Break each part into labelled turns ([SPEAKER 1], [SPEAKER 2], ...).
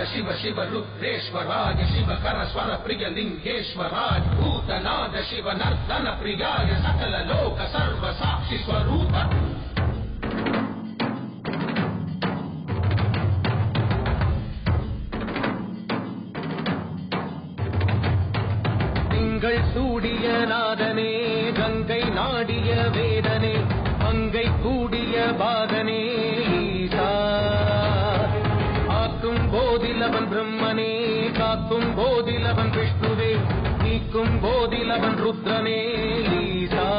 [SPEAKER 1] शिव शिव रुद्रेश्वराय शिव कर स्वर प्रिय लिंगेश्वराय भूतनाद शिव नर्तन प्रियाय सकल लोक सर्व साक्षी स्वरूप திங்கள் சூடிய நாதனே கங்கை நாடிய வேதனே மங்கை கூடிய பாதனே ஆக்கும் போதிலவன் பிரம்மனே காக்கும் போதிலவன் விஷ்ணுவே நீக்கும் போதிலவன் ருத்ரனே ஈசா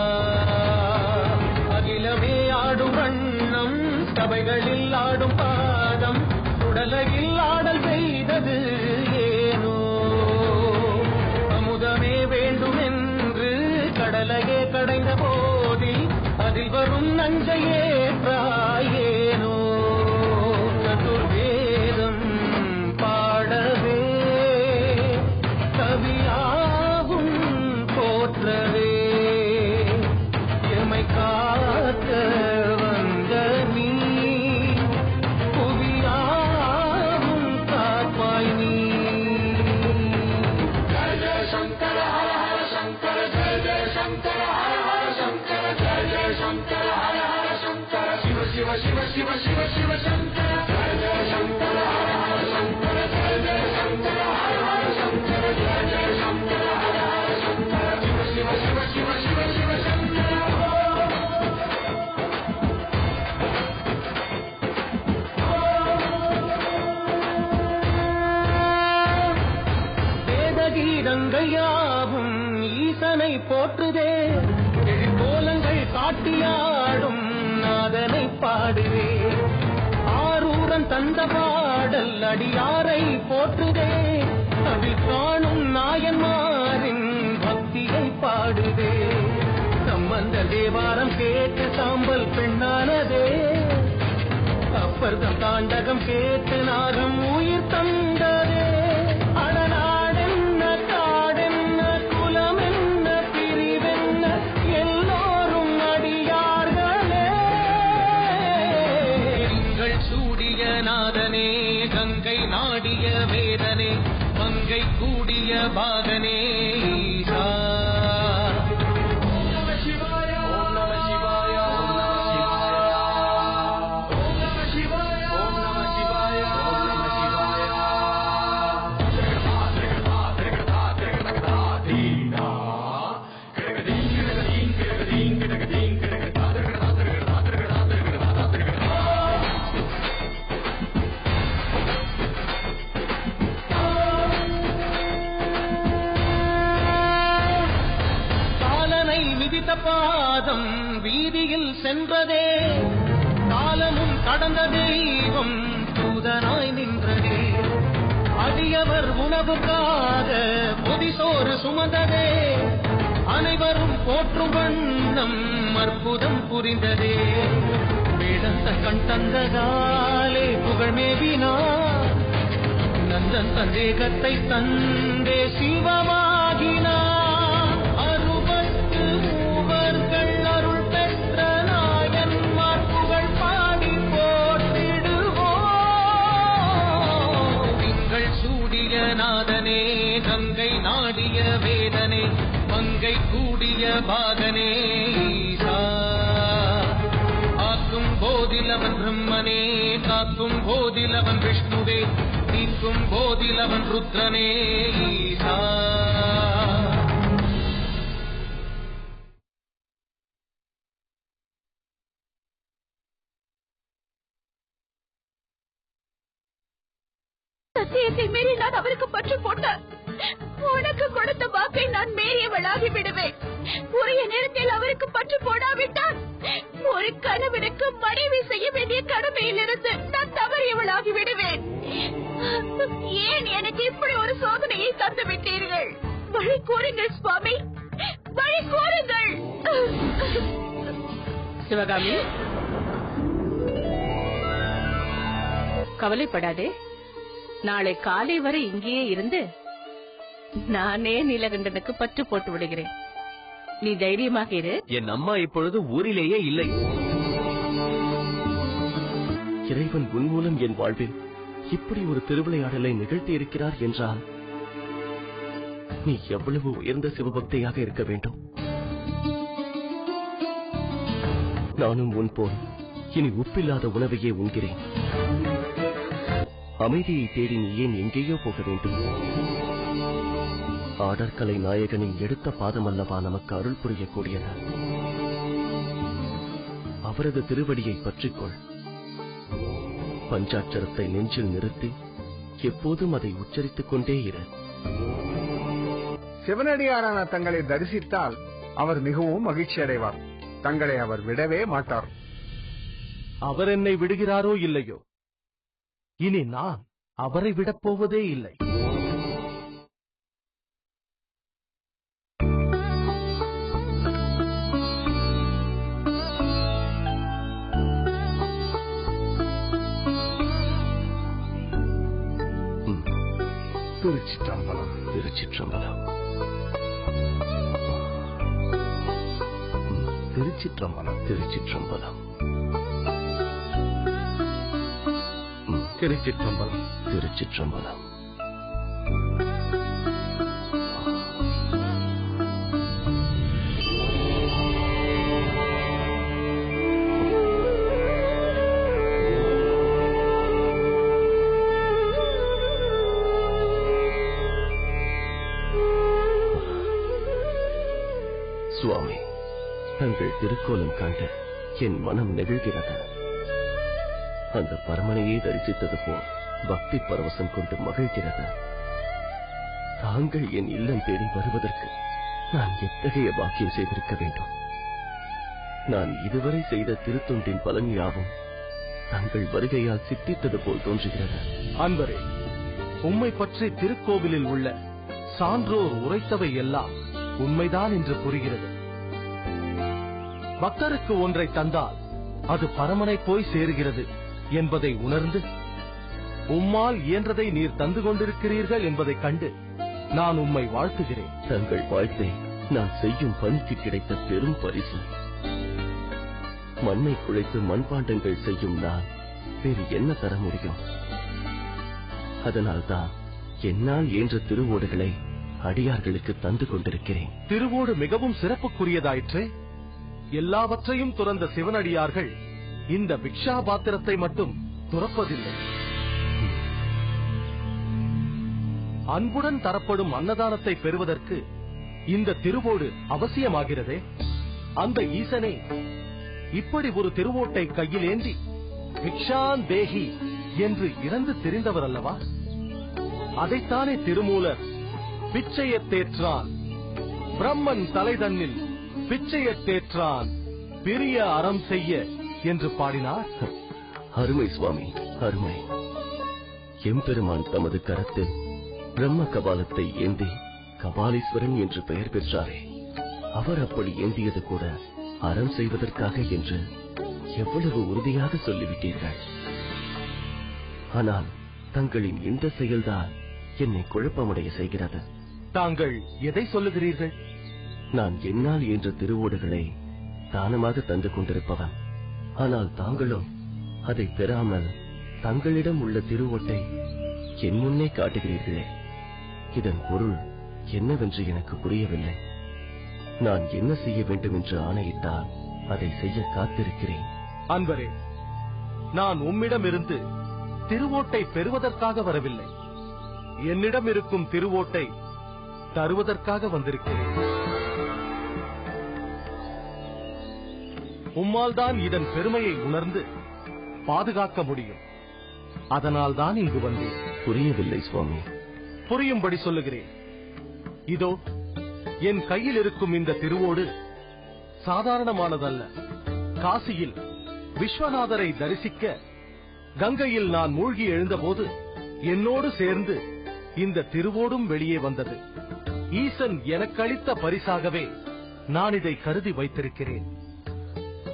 [SPEAKER 1] அகிலமே ஆடும் வண்ணம் சபைகளில் ஆடும் பாதம் உடலையில் ஆடல் செய்தது ஏனோ அமுதமே வேண்டும் என்று கடலையே கடைந்த போதில் அதில் வரும் நஞ்சையே ஏனோ சதுர்வேதம் பாடவே கவியாகும் போற்றவே எமை காக்க வந்த நீ புவியாகும் காப்பாய் நீ ஜெய ஜெய சங்கர ஹர ஹர சங்கர ஜெய ஜெய சங்கர ஹர ஹர சங்கர ஜெய ஜெய சங்கர ஹர ஹர சங்கர சிவ சிவ சிவ சிவ சிவ சிவ சங்கர ஜெய ஜெய சங்கர ஹர ஹர சங்கர ஜெய ஜெய சங்கர ஹர ஹர சங்கர ஜெய ஜெய சங்கர ஹர ஹர சங்கர சிவ சிவ சிவ சிவ சிவ சிவ சங்கர வேதகீதங்கையாவும் ஈசனை போற்றுதே கோலங்கள் காட்டியாடும் நாதனை பாடுவே ஆரூரன் தந்த பாடல் அடியாரை போற்றுதே அதில் காணும் நாயன்மாரின் பக்தியை பாடுதே சம்பந்த தேவாரம் கேட்டு சாம்பல் பெண்ணானதே அப்பர்தம் தாண்டகம் கேட்டு நாகம் உயிர் தந்ததே அடநாடென்ன காடென்ன குலமென்ன பிரிவென்ன எல்லோரும் அடியார்களே திங்கள் சூடிய நாதனே கங்கை நாடிய வேதனே மங்கை கூடிய பாகனே ஈசா பாதம் வீதியில் சென்றதே காலமும் கடந்த தெய்வம் தூதனாய் நின்றதே அடியவர் உணவுக்காக பொதிசோறு சுமந்ததே அனைவரும் போற்றும் வண்ணம் அற்புதம் புரிந்ததே வேடந்த கண் தந்ததாலே புகழ் மேவினார் நந்தன் தந்தேகத்தை தந்தே சிவமாகினார் அருள் பெற்ற நாயன்மார் புகழ் பாடி போற்றிடுவோம் திங்கள் சூடிய நாதனே கங்கை நாடிய வேதனே மங்கை கூடிய பாகனே ஈசா ஆக்கும் போதிலவன் பிரம்மனே காக்கும் போதிலவன் விஷ்ணுவே நீக்கும் போதிலவன் ருத்ரனே ஈசா
[SPEAKER 2] சத்தியத்தை மீறி நான் அவருக்கு பற்று போட்டார். உனக்கு கொடுத்த வாக்கை நான் மீறியவளாகி விடுவேன். உரிய நேரத்தில் அவருக்கு பற்று போடாவிட்டால் ஒரு கணவனுக்கு மனைவி செய்ய வேண்டிய கடமையிலிருந்து நான் தவறியவளாகி விடுவேன். ஏன் எனக்கு இப்படி ஒரு சோதனையை தந்து விட்டீர்கள்? வழி கூறுங்கள் சுவாமி, வழி கூறுங்கள்.
[SPEAKER 3] சிவகாமி, கவலைப்படாதே. நாளை காலை வரை இங்கேயே இருந்து நானே நீலகண்டனுக்கு பற்று போட்டு விடுகிறேன். நீ தைரியமாக இரு.
[SPEAKER 4] என் அம்மா இப்பொழுது ஊரிலேயே இல்லை. இறைவன் உன் மூலம் என் வாழ்வில்
[SPEAKER 5] இப்படி ஒரு திருவிளையாடலை நிகழ்த்தி இருக்கிறார் என்றால் நீ எவ்வளவு உயர்ந்த சிவபக்தியாக இருக்க வேண்டும். நானும் உன் போல் இனி உப்பில்லாத உணவையே உண்கிறேன். அமைதியை தேடி நீ ஏன் எங்கேயோ போக வேண்டும்? ஆடற்கலை நாயகனின் எடுத்த பாதமல்லவா நமக்கு அருள் புரியக்கூடியது. அவரது திருவடியை பற்றிக்கொள். பஞ்சாட்சரத்தை நெஞ்சில் நிறுத்தி எப்போதும் அதை உச்சரித்துக் கொண்டே இரு.
[SPEAKER 6] சிவனடியாரான தங்களை தரிசித்தால் அவர் மிகவும் மகிழ்ச்சி அடைவார். தங்களை அவர் விடவே மாட்டார்.
[SPEAKER 7] அவர் என்னை விடுகிறாரோ இல்லையோ, இனி நான் அவரை விடப்போவதே இல்லை.
[SPEAKER 6] திருச்சிற்றம்பலம்.
[SPEAKER 5] திருச்சிற்றம்பலம்.
[SPEAKER 6] திருச்சிற்றம்பலம்.
[SPEAKER 5] திருச்சிற்றம்பலம்.
[SPEAKER 7] திருச்சிற்றம்பலம்.
[SPEAKER 5] திருச்சிற்றம்பலம். சுவாமி, தங்கள் திருக்கோலம் கண்டு என் மனம் நெகிழ்கிறது. அந்த பரமனையே தரிசித்தது போல் பக்தி பரவசம் கொண்டு மகிழ்கிறது. தாங்கள் என் இல்லம் தேடி வருவதற்கு நான் எத்தகைய பாக்கியம் செய்திருக்க வேண்டும். நான் இதுவரை செய்த திருத்தொண்டின் பலன் யாவும் தங்கள் வருகையால் சித்தித்தது போல் தோன்றுகிறது.
[SPEAKER 7] அன்பரே, உம்மை பற்றி திருக்கோவிலில் உள்ள சான்றோர் உரைத்தவை எல்லாம் உண்மைதான் என்று புரிகிறது. பக்தருக்கு ஒன்றை தந்தால் அது பரமனை போய் சேருகிறது என்பதை உணர்ந்து உம்மால் இயன்றதை நீர் தந்து கொண்டிருக்கிறீர்கள் என்பதைக் கண்டு நான் உம்மை வாழ்த்துகிறேன்.
[SPEAKER 5] தங்கள் வாழ்த்தை நான் செய்யும் பணிக்கு கிடைத்த பெரும் பரிசு. மண்ணை குழைத்து மண்பாண்டங்கள் செய்யும் நான் வேறு என்ன தர முடியும்? அதனால்தான் என்னால் இயன்ற திருவோடுகளை அடியார்களுக்கு தந்து கொண்டிருக்கிறேன்.
[SPEAKER 7] திருவோடு மிகவும் சிறப்புக்குரியதாயிற்று. எல்லாவற்றையும் துறந்த சிவனடியார்கள் இந்த பிக்ஷா பாத்திரத்தை மட்டும் துறப்பதில்லை. அன்புடன் தரப்படும் அன்னதானத்தை பெறுவதற்கு இந்த திருவோடு அவசியமாகிறதே. அந்த ஈசனே இப்படி ஒரு திருவோட்டை கையில் ஏந்தி பிக்ஷான் தேகி என்று இறந்து தெரிந்தவர் அல்லவா? அதைத்தானே திருமூலர் பிச்சையத்தேற்றான் பிரம்மன் தலை தன்னில் பிச்சையத்தேற்றான் பெரிய அறம் செய்ய என்று பாடினார்.
[SPEAKER 5] அருமை சுவாமி, அருமை. எம்பெருமான் தமது கரத்தில் பிரம்ம கபாலத்தை ஏந்தி கபாலீஸ்வரன் என்று பெயர் பெற்றாரே, அவர் அப்படி ஏந்தியது கூட அறம் செய்வதற்காக என்று எவ்வளவு உறுதியாக சொல்லிவிட்டீர்கள். ஆனால் தங்களின் இந்த செயல்தான் என்னை குழப்பமடைய செய்கிறது.
[SPEAKER 7] தாங்கள் எதை சொல்லுகிறீர்கள்?
[SPEAKER 5] நான் என்னால் என்ற திருவோடுகளை தானமாக தந்து கொண்டிருப்பவன். ஆனால் தாங்களும் அதை பெறாமல் தங்களிடம் உள்ள திருவோட்டை என் முன்னே காட்டுகிறீர்களே, இதன் பொருள் என்னவென்று எனக்கு புரியவில்லை. நான் என்ன செய்ய வேண்டும் என்று ஆணையிட்டால் அதை செய்ய காத்திருக்கிறேன்.
[SPEAKER 7] அன்பரே, நான் உம்மிடமிருந்து திருவோட்டை பெறுவதற்காக வரவில்லை. என்னிடம் இருக்கும் திருவோட்டை தருவதற்காக வந்திருக்கிறேன். உம்மால் தான் இதன் பெருமையை உணர்ந்து பாதுகாக்க முடியும். அதனால் தான் இங்கு வந்தேன்.
[SPEAKER 5] புரியவில்லை சுவாமி.
[SPEAKER 7] புரியும்படி சொல்லுகிறேன். இதோ என் கையில் இருக்கும் இந்த திருவோடு சாதாரணமானதல்ல. காசியில் விஸ்வநாதரை தரிசிக்க கங்கையில் நான் மூழ்கி எழுந்தபோது என்னோடு சேர்ந்து இந்த திருவோடும் வெளியே வந்தது. ஈசன் எனக்களித்த பரிசாகவே நான் இதை கருதி வைத்திருக்கிறேன்.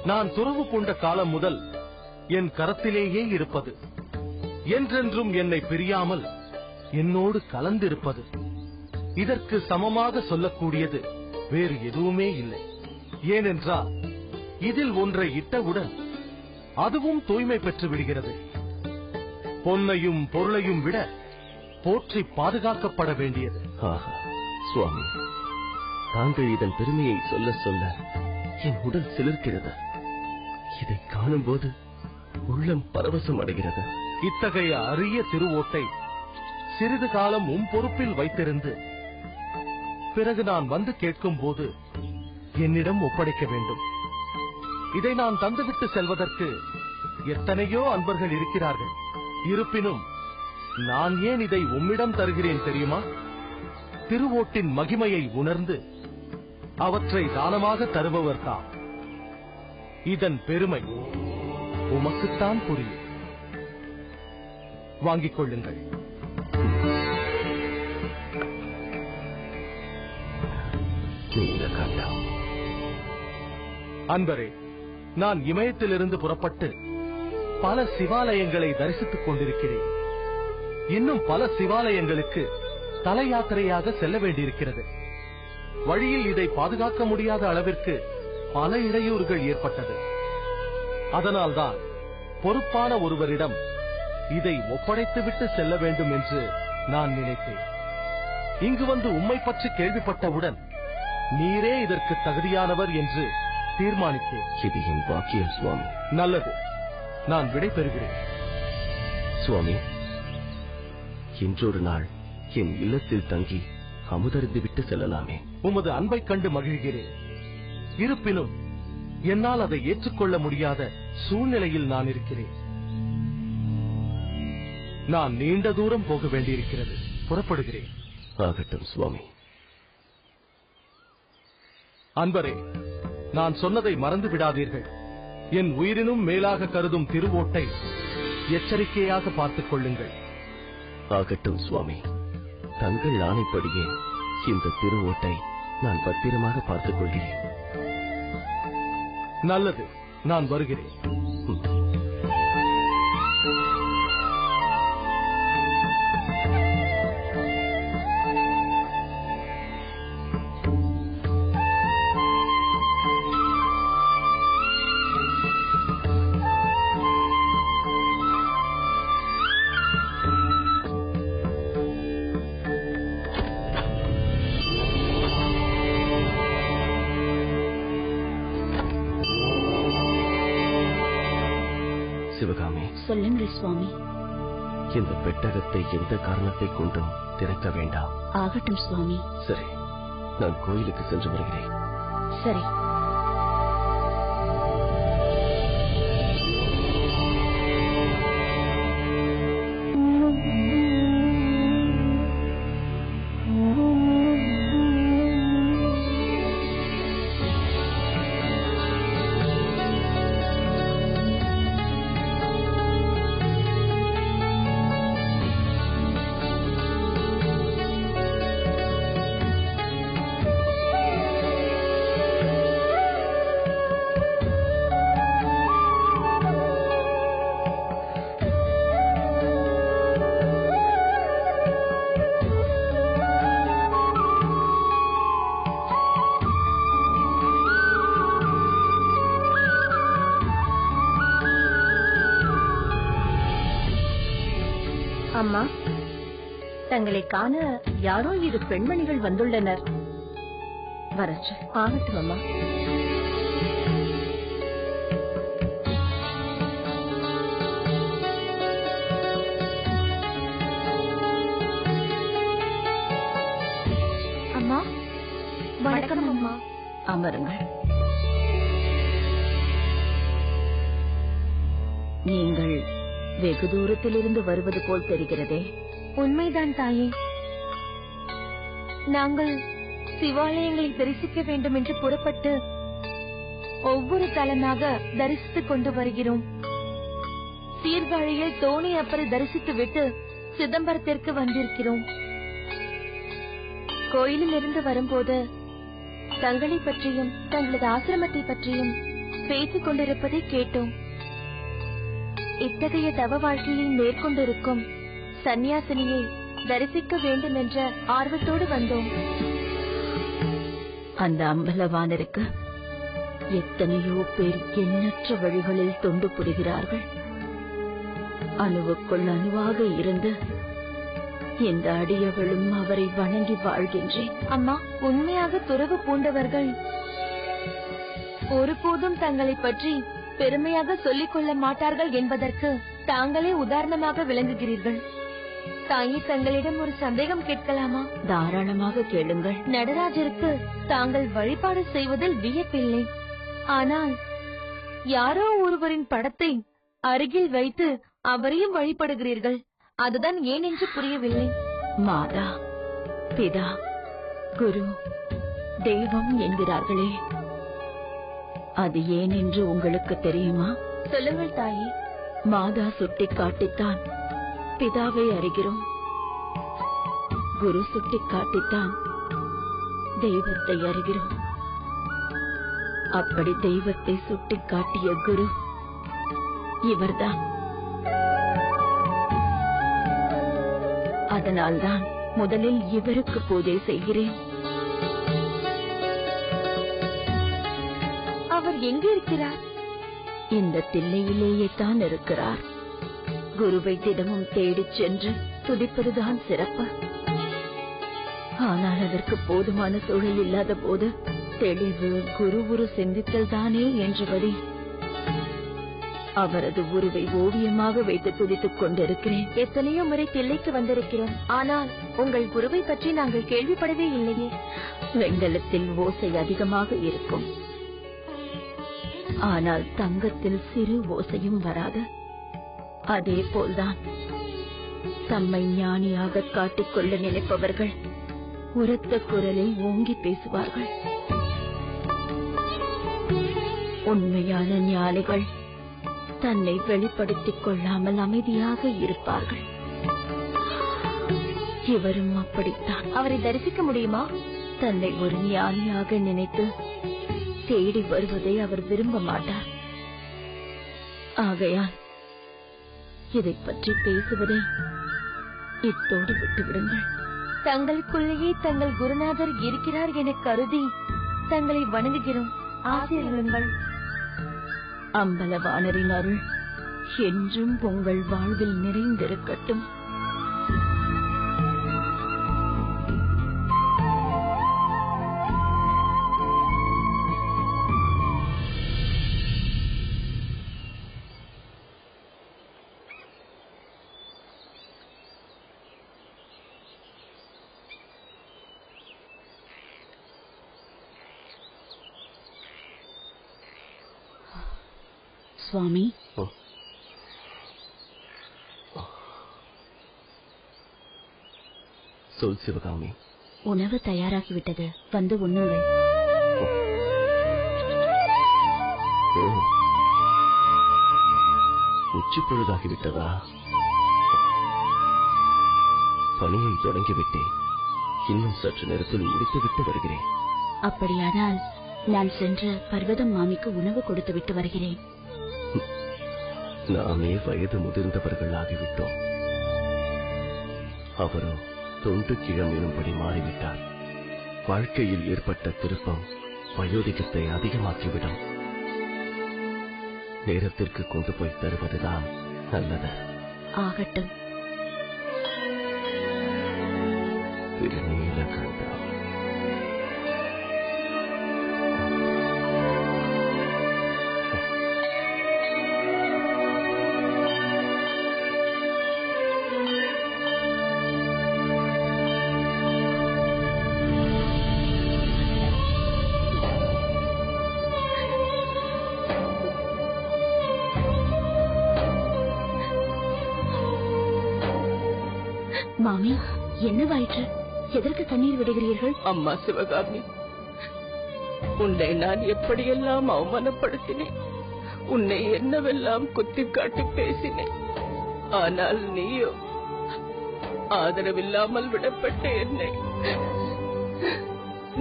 [SPEAKER 7] நான் துறவு கொண்ட காலம் முதல் என் கரத்திலேயே இருப்பது, என்றென்றும் என்னை பிரியாமல் என்னோடு கலந்திருப்பது. இதற்கு சமமாக சொல்லக்கூடியது வேறு எதுவுமே இல்லை. ஏனென்றால் இதில் ஒன்றை இட்டவுடன் அதுவும் தூய்மை பெற்று விடுகிறது. பொன்னையும் பொருளையும் விட போற்றி பாதுகாக்கப்பட வேண்டியது.
[SPEAKER 5] ஆஹா சுவாமி, தாங்கள் இதன் பெருமையை சொல்ல சொல்ல என் உடல் சிலிர்க்கிறது. இதை காணும் போது உள்ளம் பரவசம் அடைகிறது.
[SPEAKER 7] இத்தகைய அரிய திருவோட்டை சிறிது காலம் பொறுப்பில் வைத்திருந்து பிறகு நான் வந்து கேட்கும் போது என்னிடம் ஒப்படைக்க வேண்டும். இதை நான் தந்துவிட்டு செல்வதற்கு எத்தனையோ அன்பர்கள் இருக்கிறார்கள். இருப்பினும் நான் ஏன் இதை உம்மிடம் தருகிறேன் தெரியுமா? திருவோட்டின் மகிமையை உணர்ந்து அவற்றை தானமாக தருபவர் தான். இதன் பெருமை உமக்குத்தான் புரியும். வாங்கிக் கொள்ளுங்கள். அன்பரே, நான் இமயத்திலிருந்து புறப்பட்டு பல சிவாலயங்களை தரிசித்துக் கொண்டிருக்கிறேன். இன்னும் பல சிவாலயங்களுக்கு தல யாத்திரையாக செல்ல வேண்டியிருக்கிறது. வழியில் இதை பாதுகாக்க முடியாத அளவிற்கு பல இடையூறுகள் ஏற்பட்டது. அதனால்தான் பொறுப்பான ஒருவரிடம் இதை ஒப்படைத்துவிட்டு செல்ல வேண்டும் என்று நான் நினைத்தேன். இங்கு வந்து உம்மை பற்றி கேள்விப்பட்டவுடன் நீரே இதற்கு தகுதியானவர் என்று தீர்மானித்தேன்.
[SPEAKER 5] இது என் வாக்கியம் சுவாமி.
[SPEAKER 7] நல்லது, நான் விடை பெறுகிறேன்.
[SPEAKER 5] சுவாமி, இன்றொரு நாள் என் இல்லத்தில் தங்கி அமுதறிந்து விட்டு செல்லலாமே?
[SPEAKER 7] உமது அன்பை கண்டு மகிழ்கிறேன். இருப்பினும் என்னால் அதை ஏற்றுக்கொள்ள முடியாத சூழ்நிலையில் நான் இருக்கிறேன். நான் நீண்ட தூரம் போக வேண்டியிருக்கிறது. புறப்படுகிறேன்.
[SPEAKER 5] ஆகட்டும் சுவாமி.
[SPEAKER 7] அன்பரே, நான் சொன்னதை மறந்து விடாதீர்கள். என் உயிரினும் மேலாக கருதும் திருவோட்டை எச்சரிக்கையாக பார்த்துக் கொள்ளுங்கள்.
[SPEAKER 5] ஆகட்டும் சுவாமி. தங்கள் ஆணைப்படியே இந்த திருவோட்டை நான் பத்திரமாக பார்த்துக் கொள்கிறேன்.
[SPEAKER 7] நல்லது, நான் வருகிறேன்.
[SPEAKER 5] சிவகாமி,
[SPEAKER 2] சொல்லுங்கள் சுவாமி.
[SPEAKER 5] இந்த பெட்டகத்தை எந்த காரணத்தை கொண்டும் திறக்க வேண்டாம்.
[SPEAKER 2] ஆகட்டும் சுவாமி.
[SPEAKER 5] சரி, நான் கோயிலுக்கு சென்று வருகிறேன்.
[SPEAKER 2] சரி.
[SPEAKER 3] அம்மா, தங்களை காண யாரோ இரு பெண்மணிகள் வந்துள்ளனர். வரச்சு. ஆகட்டும் அம்மா.
[SPEAKER 2] அம்மா, வணக்கம் அம்மா.
[SPEAKER 3] அமருங்கள். நீங்கள் வெகு தூரத்திலிருந்து வருவது போல் தெரிகிறதே.
[SPEAKER 2] உண்மைதான் தாயே. நாங்கள் சிவாலயங்களை தரிசிக்க வேண்டும் என்று புறப்பட்டு ஒவ்வொரு தலமாக தரிசித்துக் கொண்டு வருகிறோம். சீர்காழியில் தோணி அப்பரை தரிசித்து விட்டு சிதம்பரத்திற்கு வந்திருக்கிறோம். கோயிலில் இருந்து வரும்போது தங்களை பற்றியும் தங்களது ஆசிரமத்தை பற்றியும் பேசிக் கொண்டிருப்பதை கேட்டோம். இத்தகைய தவ வாழ்க்கையை மேற்கொண்டிருக்கும் சந்நியாசினியை தரிசிக்க வேண்டும் என்ற ஆர்வத்தோடு வந்தோம்.
[SPEAKER 3] அந்த அம்பலவானருக்கு எத்தனையோ பேர் எண்ணற்ற வழிகளில் தொண்டு புரிகிறார்கள்.
[SPEAKER 2] அணுவுக்குள் அணுவாக இருந்து இந்த அடியவளும் அவரை வணங்கி வாழ்கின்றேன்.
[SPEAKER 8] அம்மா, உண்மையாக துறவு பூண்டவர்கள் ஒருபோதும் தங்களை பற்றி பெருமையாக சொல்லிக் கொள்ள மாட்டார்கள் என்பதற்கு தாங்களே உதாரணமாக விளங்குகிறீர்கள். தாயே, தங்களிடம் ஒரு சந்தேகம் கேட்கலாமா?
[SPEAKER 2] தாராளமாக கேளுங்கள்.
[SPEAKER 8] நடராஜருக்கு தாங்கள் வழிபாடு செய்வதில் வியப்பில்லை. ஆனால் யாரோ ஒருவரின் படத்தை அருகில் வைத்து அவரையும் வழிபடுகிறீர்கள். அதுதான் ஏன் என்று புரியவில்லை.
[SPEAKER 2] மாதா, பிதா, குரு, தெய்வம் என்கிறார்களே, அது ஏன் என்று உங்களுக்கு தெரியுமா?
[SPEAKER 8] சொல்லுங்கள் தாயே.
[SPEAKER 2] மாதா சுட்டிக் காட்டித்தான் பிதாவை அறிகிறோம். குரு சுட்டிக் காட்டித்தான் தெய்வத்தை அறிகிறோம். அப்படி தெய்வத்தை சுட்டிக் காட்டிய குரு இவர்தான். அதனால்தான் முதலில் இவருக்கு பூஜை செய்கிறேன்.
[SPEAKER 8] அவர் எங்கு இருக்கிறார்?
[SPEAKER 2] இந்த தில்லையிலேயே தான் இருக்கிறார். குருவை தினமும் தேடிச் சென்று துதிப்பதுதான் சிறப்பு. ஆனால் அதற்கு போதுமான சூழல் இல்லாத போது தெளிவு குரு உரு சிந்தித்தல் தானே என்றபடி அவரது உருவை ஓவியமாக வைத்து துதித்துக் கொண்டிருக்கிறேன்.
[SPEAKER 8] எத்தனையோ முறை தில்லைக்கு வந்திருக்கிறோம். ஆனால் உங்கள் குருவை பற்றி நாங்கள் கேள்விப்படவே இல்லையே.
[SPEAKER 2] வெண்கலத்தில் ஓசை அதிகமாக இருக்கும், ஆனால் தங்கத்தில் சிறு ஓசையும் வராது. அதே போல்தான் தம்மை ஞானியாக காட்டிக்கொள்ள நினைப்பவர்கள் உரத்த குரலில் ஓங்கி பேசுவார்கள். உண்மையான ஞானிகள் தன்னை வெளிப்படுத்திக் கொள்ளாமல் அமைதியாக இருப்பார்கள். இவரும் அப்படித்தான்.
[SPEAKER 8] அவரை தரிசிக்க முடியுமா?
[SPEAKER 2] தன்னை ஒரு ஞானியாக நினைத்து தேடி வருவதை அவர் விரும்ப மாட்டார். ஆகையால் இதை பற்றி பேசுவதை இத்தோடு விட்டுவிடுங்கள்.
[SPEAKER 8] தங்களுக்குள்ளேயே தங்கள் குருநாதர் இருக்கிறார் என கருதி தங்களை வணங்குகிறோம். ஆசீர்வதிங்கள்.
[SPEAKER 2] அம்பலவாணரின் அருள் என்றும் உங்கள் வாழ்வில் நிறைந்திருக்கட்டும். சுவாமி,
[SPEAKER 5] சொல் சிவகாமி.
[SPEAKER 2] உணவு தயாராகிவிட்டது, வந்து உண்ணுங்கள்.
[SPEAKER 5] உச்சி பொழுதாகிவிட்டதா? பணியை தொடங்கிவிட்டேன். இன்னும் சற்று நேரத்தில் முடித்துவிட்டு வருகிறேன்.
[SPEAKER 2] அப்படியானால் நான் சென்று பர்வதம் மாமிக்கு உணவு கொடுத்து விட்டு வருகிறேன்.
[SPEAKER 5] நாமே வயது முதிர்ந்தவர்கள் ஆகிவிட்டோம். அவரோ தொண்டு கிழம் எனும்படி மாறிவிட்டார். வாழ்க்கையில் ஏற்பட்ட திருப்பம் வயோதிகத்தை அதிகமாக்கிவிடும். நேரத்திற்கு கொண்டு போய் தருவதுதான் நல்லது.
[SPEAKER 2] ஆகட்டும்.
[SPEAKER 5] திருநீலகண்டம்.
[SPEAKER 2] மாமி, என்னவாயிற்று? எதற்கு கண்ணீர் விடுகிறீர்கள்?
[SPEAKER 3] அம்மா சிவகாமி, உன்னை நான் எப்படியெல்லாம் அவமானப்படுத்தினேன், உன்னை என்னவெல்லாம் குத்தி காட்டி பேசினேன். ஆனால் நீயோ ஆதரவில்லாமல் விடப்பட்ட என்னை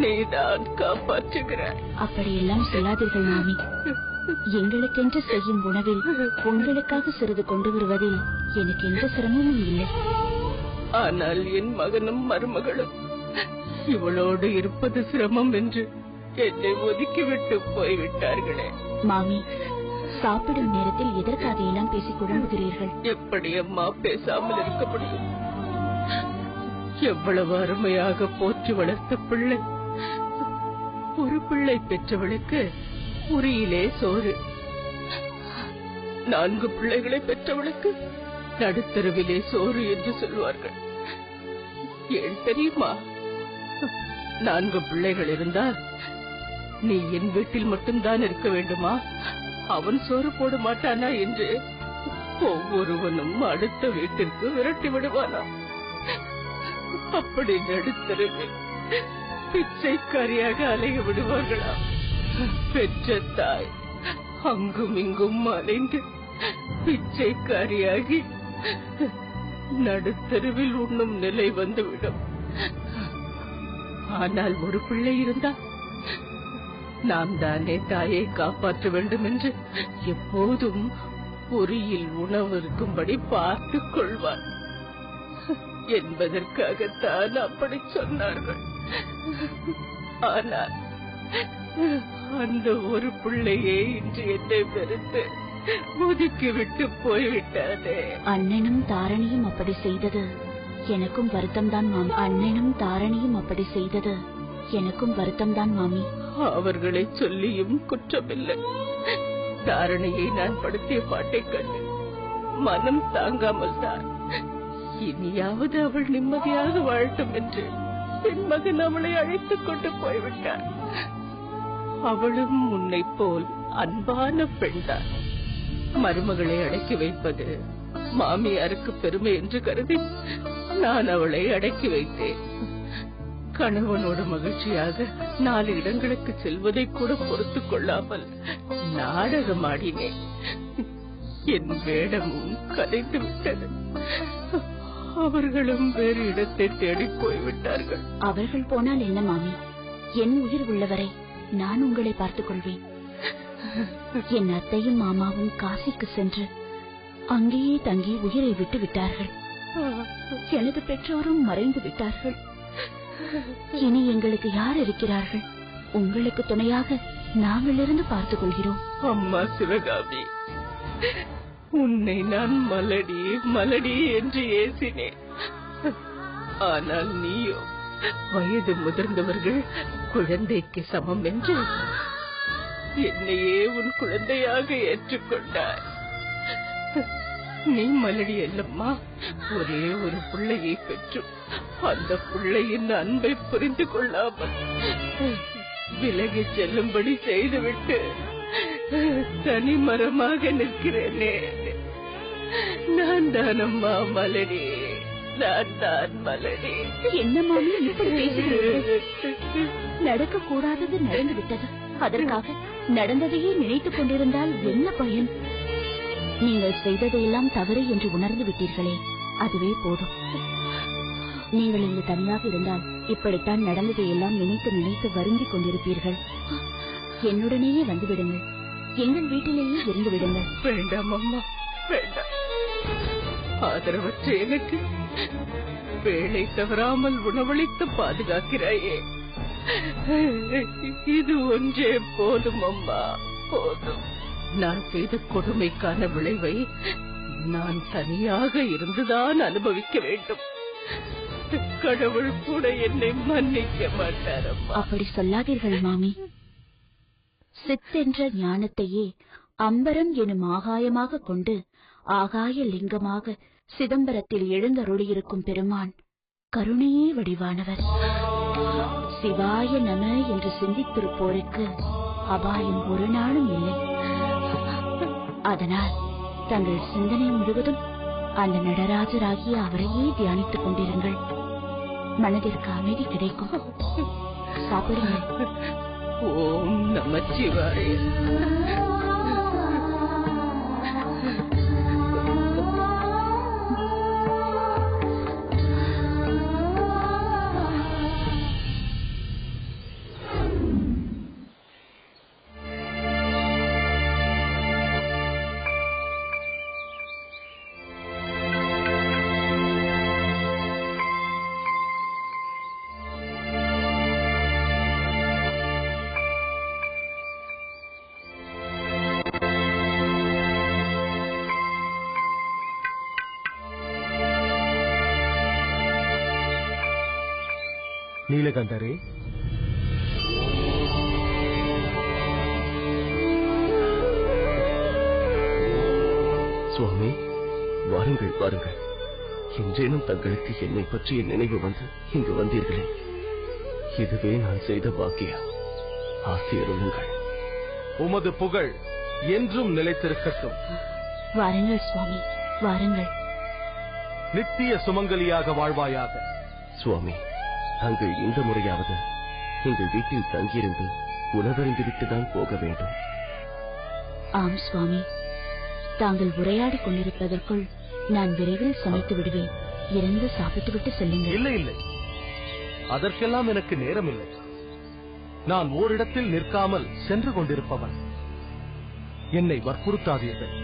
[SPEAKER 3] நீதான் காப்பாற்றுகிறாய்.
[SPEAKER 2] அப்படியெல்லாம் சொல்லாதீர்கள் மாமி. எங்களுக்கென்று செய்யும் உணவில் உங்களுக்காக சிறிது கொண்டு வருவதில் எனக்கு எந்த சிரமமும் இல்லை.
[SPEAKER 3] ஆனால் என் மகனும் மருமகளும் இவளோடு இருப்பது சிரமம் என்று என்னை ஒதுக்கிவிட்டு போய்விட்டார்களே.
[SPEAKER 2] மாமி, சாப்பிடும் நேரத்தில் எதற்காக எல்லாம் பேசிக் குழம்புகிறீர்கள்?
[SPEAKER 3] எப்படி அம்மா பேசாமல் இருக்க முடியும்? எவ்வளவு அருமையாக போற்றி வளர்த்த பிள்ளை. ஒரு பிள்ளை பெற்றவளுக்கு உரியிலே சோறு, 4 பிள்ளைகளை பெற்றவளுக்கு நடுத்தருவிலே சோறு என்று சொல்வார்கள். ஏன் தெரியுமா? 4 பிள்ளைகள் இருந்தால் நீ என் வீட்டில் மட்டும்தான் இருக்க வேண்டுமா, அவன் சோறு போட மாட்டானா என்று ஒவ்வொருவனும் அடுத்த வீட்டிற்கு விரட்டி விடுவானா? அப்படி நடுத்தருவில் பிச்சைக்காரியாக அலைய விடுவார்களா? பெற்ற தாய் அங்கும் இங்கும் அலைந்து பிச்சைக்காரியாகி நடுத்தருவில் உண்ணும் நிலை வந்துவிடும். ஆனால் ஒரு பிள்ளை இருந்தால் நாம் தானே தாயை காப்பாற்ற வேண்டும் என்று எப்போதும் பொறியில் உணவு இருக்கும்படி பார்த்துக் கொள்வார் என்பதற்காகத்தான் அப்படி சொன்னார்கள். ஆனால் அந்த ஒரு பிள்ளையே இன்று என்னை வெறுத்து ஒதுக்கி விட்டு போய்விட்டானே.
[SPEAKER 2] அண்ணனும் தாரணியும் அப்படி செய்தது எனக்கும் வருத்தம்தான் மாமி. அண்ணனும் தாரணியும் அப்படி செய்தது எனக்கும் வருத்தம்தான் மாமி.
[SPEAKER 3] அவர்களை சொல்லியும் குற்றமில்லை. தாரணியை நான் படுத்திய பாட்டை கண்டு மனம் தாங்காமல் தான் இனியாவது அவள் நிம்மதியாக வாழட்டும் என்று என் மகன் அவளை அழைத்துக் கொண்டு போய்விட்டார். அவளும் உன்னை போல் அன்பான பெண்தான். மருமகளை அடக்கி வைப்பது மாமியாருக்கு பெருமை என்று கருதி நான் அவளை அடக்கி வைத்தேன். கணவனோடு மகிழ்ச்சியாக 4 இடங்களுக்கு செல்வதை கூட பொறுத்துக் கொள்ளாமல் நாடகமாடினேன். என் வேடமும் கலைந்து விட்டது. அவர்களும் வேறு இடத்தை தேடி போய்விட்டார்கள்.
[SPEAKER 2] அவர்கள் போனால் என்ன மாமி, என் உயிர் உள்ளவரை நான் உங்களை பார்த்துக் கொள்வேன். என் அத்தையும் மாமாவும் காசிக்கு சென்று அங்கேயே தங்கி உயிரை விட்டு விட்டார்கள். எனது பெற்றோரும் மறைந்து விட்டார்கள். இனி எங்களுக்கு யார் இருக்கிறார்கள்? உங்களுக்கு துணையாக நாங்கள் இருந்து பார்த்துக் கொள்கிறோம்.
[SPEAKER 3] அம்மா சிவகாமி, உன்னை நான் மலடி மலடி என்று ஏசினேன். ஆனால் நீயோ வயது முதிர்ந்தவர்கள் குழந்தைக்கு சமம் என்று என்னையே உன் குழந்தையாக ஏற்றுக்கொண்டாய். நீ மலடி அல்லம்மா, ஒரே ஒரு பிள்ளையை பெற்று அந்த பிள்ளையின் அன்பை புரிந்து கொள்ளாமல் விலகி செல்லும்படி செய்துவிட்டு தனி மரமாக நிற்கிறேனே. நான் தானம்மா மலடி, நான் தான் மலடி.
[SPEAKER 2] என்ன மாமி இப்படி பேசுகிறீர்கள்? நடக்க கூடாதது நடந்து விட்டது. அதற்காக நடந்ததையே நினைத்துக் கொண்டிருந்தால் என்ன பயன்? நீங்கள் செய்ததையெல்லாம் தவறு என்று உணர்ந்து விட்டீர்களே, அதுவே போதும். நீங்கள் இங்கு தனியாக இருந்தால் இப்படித்தான் நடந்ததையெல்லாம் நினைத்து நினைத்து வருந்திக் கொண்டிருப்பீர்கள். என்னுடனேயே வந்துவிடுங்கள், எங்கள் வீட்டிலேயே இருந்து விடுங்கள்.
[SPEAKER 3] வேண்டாம் அம்மா, வேண்டாம். ஆதரவற்ற எனக்கு வேலை தவறாமல் உணவளித்து பாதுகாக்கிறாயே, இது ஒன்றே போதும் அம்மா, போதும். நான் செய்த கொடுமைக்கான விளைவை நான் தனியாக இருந்துதான் அனுபவிக்க வேண்டும். கடவுள் கூட என்னை மன்னிக்க மாட்டார் அம்மா.
[SPEAKER 2] அப்படி சொல்லாதீர்கள் மாமி. சித்தென்ற ஞானத்தையே அம்பரம் எனும் ஆகாயமாக கொண்டு ஆகாய லிங்கமாக சிதம்பரத்தில் எழுந்தருளியிருக்கும் பெருமான் கருணையே வடிவானவர். சிவாய நம என்று சிந்தித்திருப்போருக்கு அபாயம் ஒரு நாளும் இல்லை. அதனால் தங்கள் சிந்தனை முழுவதும் அந்த நடராஜராகிய அவரையே தியானித்துக் கொண்டிருங்கள். மனதிற்கு அமைதி கிடைக்கும். சாப்பிடுங்கள்.
[SPEAKER 3] ஓம் நமச்சிவாய.
[SPEAKER 7] நீலகண்டரே,
[SPEAKER 5] சுவாமி, வாருங்கள் வாருங்கள். இன்றேனும் தங்களுக்கு என்னை பற்றிய நினைவு வந்து இங்கு வந்தீர்களே, இதுவே நான் செய்த பாக்கியம். ஆசிரியருங்கள்.
[SPEAKER 7] உமது புகழ் என்றும் நிலைத்திருக்கட்டும்.
[SPEAKER 2] வாருங்கள் சுவாமி, வாருங்கள்.
[SPEAKER 7] நித்திய சுமங்கலியாக வாழ்வாயாக.
[SPEAKER 5] சுவாமி, தாங்கள் இந்த முறையாவது எங்கள் வீட்டில் தங்கியிருந்து உணவருந்துவிட்டுதான் போக வேண்டும்.
[SPEAKER 2] ஆம் சுவாமி, தாங்கள் உரையாடிக் கொண்டிருப்பதற்குள் நான் விரைவில் சமைத்து விடுவேன். இருந்து சாப்பிட்டுவிட்டு செல்லுங்கள்.
[SPEAKER 7] இல்லை இல்லை, அதற்கெல்லாம் எனக்கு நேரம் இல்லை. நான் ஓரிடத்தில் நிற்காமல் சென்று கொண்டிருப்பவன். என்னை வற்புறுத்தாதீர்கள்.